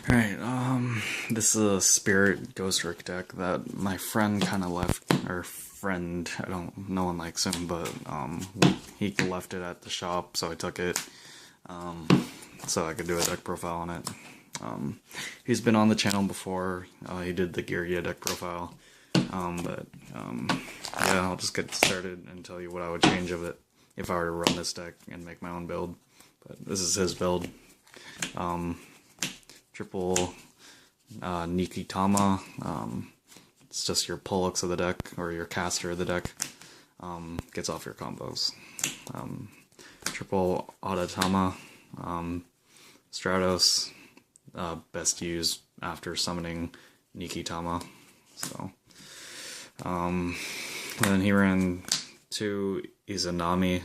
Alright, this is a Spirit Ghostrick deck that my friend kind of left, or friend, no one likes him, but, he left it at the shop, so I took it, so I could do a deck profile on it. He's been on the channel before, he did the Yugioh deck profile, yeah, I'll just get started and tell you what I would change of it if I were to run this deck and make my own build, but this is his build. Triple Nikitama, it's just your Pollux of the deck, or your caster of the deck, gets off your combos. Triple Adatama, Stratos, best used after summoning Nikitama, so, and then he ran 2 Izanami.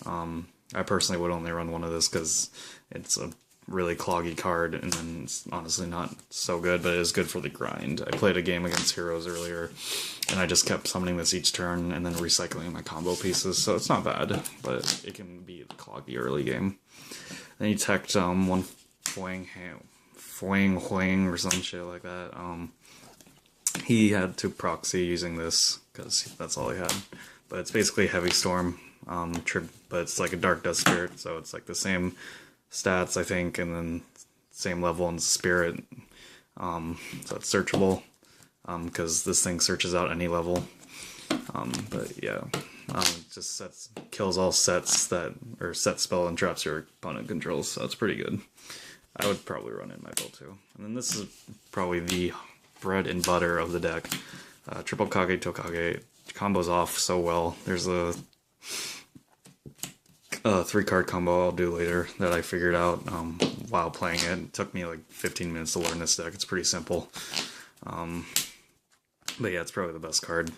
I personally would only run one of this because it's a really cloggy card, and then it's honestly not so good, but it is good for the grind. I played a game against Heroes earlier, and I just kept summoning this each turn and then recycling my combo pieces, so it's not bad, but it can be a cloggy early game. Then he teched one Huang or some shit like that. He had to proxy using this, because that's all he had. But it's basically Heavy Storm, but it's like a Dark Death Spirit, so it's like the same stats, I think, and then same level in Spirit, so it's searchable, because this thing searches out any level, but yeah, it just kills all sets or set spell and traps your opponent controls, so it's pretty good. I would probably run it in my build too. And then this is probably the bread and butter of the deck. Triple Kage Tokage combos off so well. There's a 3-card combo I'll do later that I figured out while playing it. It took me like 15 minutes to learn this deck. It's pretty simple. But yeah, it's probably the best card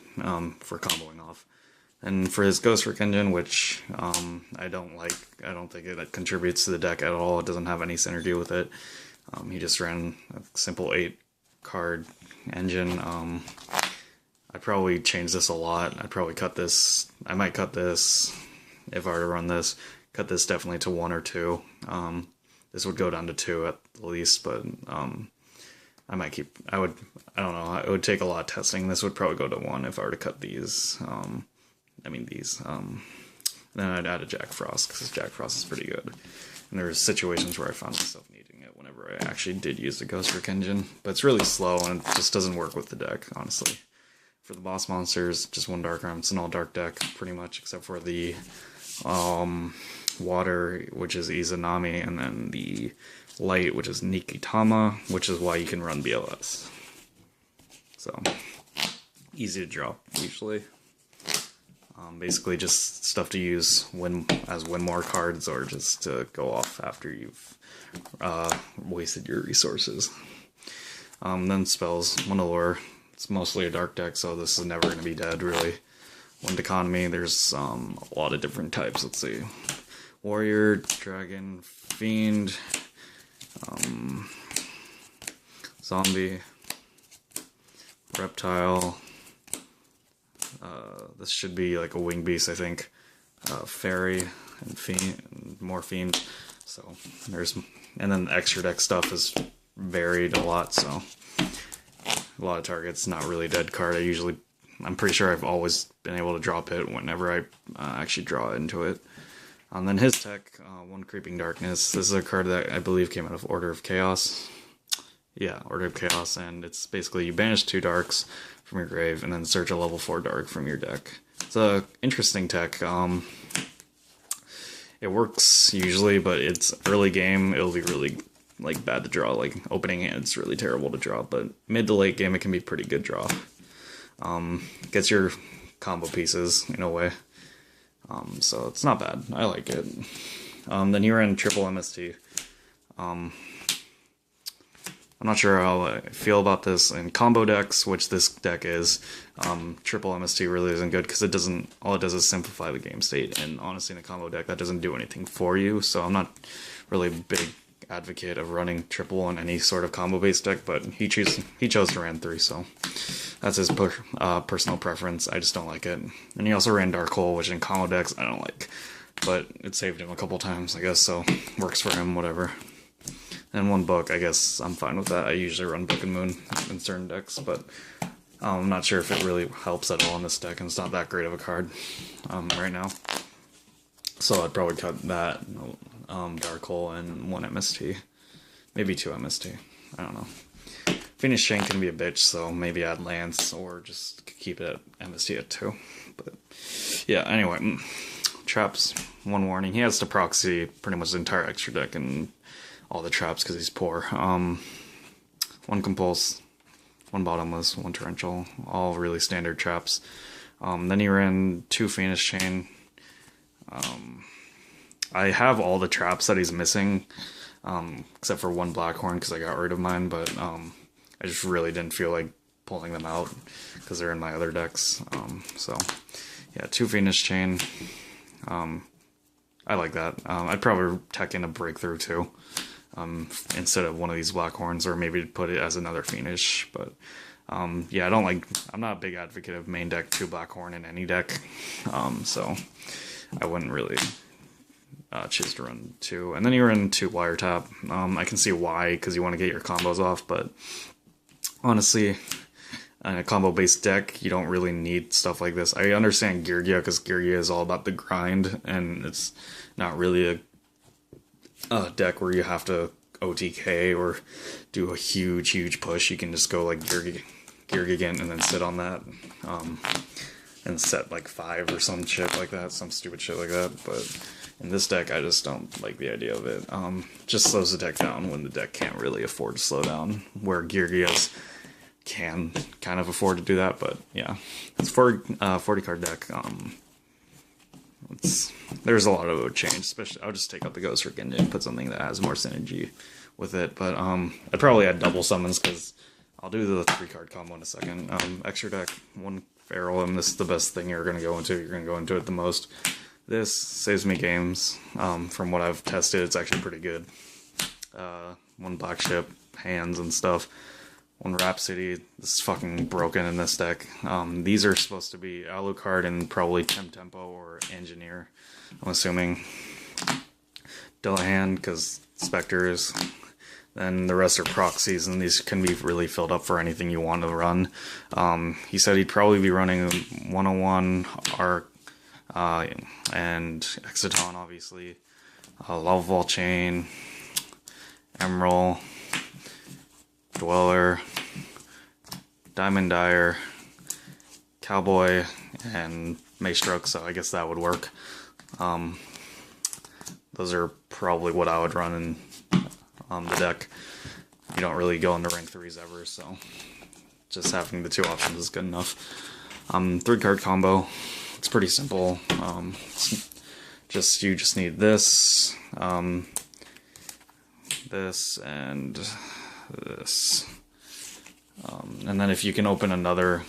for comboing off. And for his Ghostrick engine, which I don't like, I don't think it contributes to the deck at all. It doesn't have any synergy with it. He just ran a simple 8-card engine. I'd probably change this a lot. I'd probably cut this. I might cut this. If I were to run this, cut this definitely to 1 or 2. This would go down to 2 at the least, but I might keep, I don't know, it would take a lot of testing. This would probably go to 1 if I were to cut these, then I'd add a Jack Frost, because Jack Frost is pretty good. And there's situations where I found myself needing it whenever I actually did use the Ghostrick engine, but it's really slow and it just doesn't work with the deck, honestly. For the boss monsters, just 1 Dark Arm. It's an all dark deck, pretty much, except for the water, which is Izanami, and then the light, which is Nikitama, which is why you can run BLS. So, easy to drop, usually. Basically just stuff to use win more cards, or just to go off after you've wasted your resources. Then spells, 1 Allure. It's mostly a dark deck, so this is never going to be dead, really. 1 Economy, there's a lot of different types. Let's see. Warrior, Dragon, Fiend, Zombie, Reptile. This should be like a Wing Beast, I think. Fairy, and Fiend, and more Fiend. So, and then the extra deck stuff is varied a lot, so a lot of targets, not really a dead card. I'm pretty sure I've always been able to drop it whenever I actually draw into it. And then his tech, 1 Creeping Darkness. This is a card that I believe came out of Order of Chaos. Yeah, Order of Chaos, and it's basically you banish 2 darks from your grave and then search a level 4 dark from your deck. It's a interesting tech. It works usually, but it's early game, it'll be really bad to draw. Like opening hand, it's really terrible to draw, but mid to late game it can be pretty good draw. Gets your combo pieces in a way, so it's not bad. I like it. Then he ran triple MST. I'm not sure how I feel about this in combo decks, which this deck is. Triple MST really isn't good because all it does is simplify the game state, and honestly in a combo deck that doesn't do anything for you, so I'm not really a big advocate of running triple on any sort of combo based deck, but he chose to run 3, so that's his personal preference. I just don't like it. And he also ran Dark Hole, which in combo decks I don't like, but it saved him a couple times, I guess, so works for him, whatever. and 1 book. I guess I'm fine with that. I usually run Book and Moon in certain decks, but I'm not sure if it really helps at all in this deck, and it's not that great of a card right now. So I'd probably cut that, Dark Hole, and 1 MST. Maybe 2 MST. I don't know. Phoenix Chain can be a bitch, so maybe add Lance, or just keep it at MST at 2. But yeah, anyway. Traps, 1 warning. He has to proxy pretty much the entire extra deck and all the traps because he's poor. 1 Compulse, 1 Bottomless, 1 Torrential, all really standard traps. Then he ran 2 Phoenix Chain. I have all the traps that he's missing, except for 1 Blackhorn because I got rid of mine, but I just really didn't feel like pulling them out because they're in my other decks. So yeah, 2 Phoenix Chain. I like that. I'd probably tech in a Breakthrough too, instead of 1 of these Blackhorns, or maybe put it as another Phoenix. But yeah, I'm not a big advocate of main deck 2 Blackhorn in any deck, so I wouldn't really choose to run 2. And then you run 2 Wiretap. I can see why, because you want to get your combos off, but honestly, in a combo-based deck, you don't really need stuff like this. I understand Yugioh, because Yugioh is all about the grind, and it's not really a deck where you have to OTK or do a huge push. You can just go like Yugioh and then sit on that, and set like 5 or some shit like that, some stupid shit like that. But in this deck, I just don't like the idea of it. Just slows the deck down when the deck can't really afford to slow down, where Yugioh's can kind of afford to do that. But yeah, it's for 40 card deck. There's a lot of it would change, especially I'll just take out the Ghostrick and put something that has more synergy with it. But I'd probably add double summons, because I'll do the 3 card combo in a second. Extra deck, 1 Feral, and this is the best thing you're going to go into. You're going to go into it the most. This saves me games. From what I've tested, it's actually pretty good. 1 Black Ship, hands and stuff. 1 Rhapsody. This is fucking broken in this deck. These are supposed to be Alucard and probably Tempo or Engineer, I'm assuming. Dillahan, because Spectres. Then the rest are proxies, and these can be really filled up for anything you want to run. He said he'd probably be running 101, Arc, and Exciton, obviously. Lava Vault Chain, Emerald, Dweller, Diamond Dyer, Cowboy, and Maestroke, so I guess that would work. Those are probably what I would run in the deck. You don't really go into rank 3s ever, so just having the 2 options is good enough. 3 card combo, it's pretty simple. You just need this, this, and this. And then if you can open another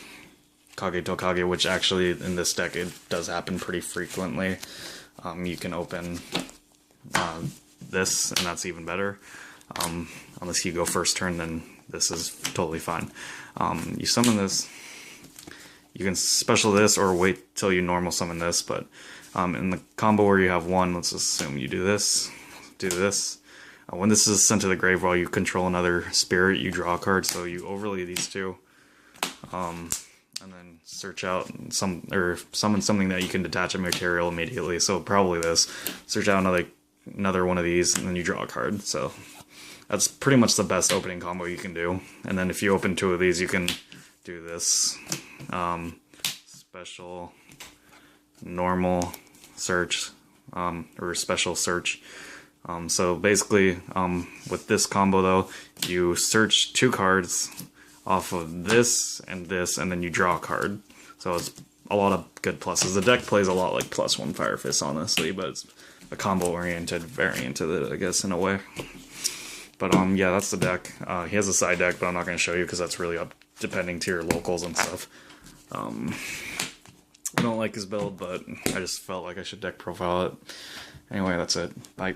Kage Tokage, which actually in this deck it does happen pretty frequently, you can open this, and that's even better. Unless you go first turn, then this is totally fine. You summon this, you can special this or wait till you normal summon this, but in the combo where you have 1, let's assume you do this. When this is sent to the grave while you control another spirit, you draw a card, so you overlay these 2. And then search out summon something that you can detach a material immediately, so probably this. Search out another one of these, and then you draw a card. So that's pretty much the best opening combo you can do. And then if you open 2 of these, you can do this. Special, normal, search, or special search. So basically, with this combo though, you search 2 cards off of this, and then you draw a card. So it's a lot of good pluses. The deck plays a lot like +1 Fire Fist, honestly, but it's a combo-oriented variant of it, I guess, in a way. But yeah, that's the deck. He has a side deck, but I'm not going to show you because that's really up depending to your locals and stuff. I don't like his build, but I just felt like I should deck profile it. Anyway, that's it. Bye.